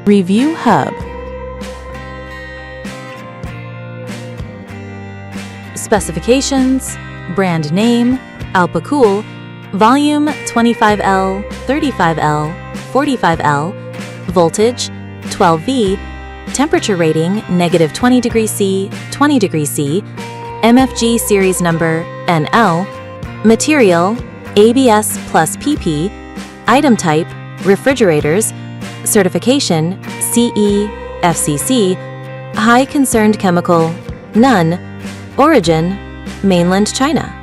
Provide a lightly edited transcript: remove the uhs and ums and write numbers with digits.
Review Hub. Specifications, brand name, Alpicool, volume 25L, 35L, 45L, voltage 12V, temperature rating -20°C, 20°C, Mfg Series Number NL, material ABS+PP, item type refrigerators, certification CE, FCC, high concerned chemical none, origin Mainland, China.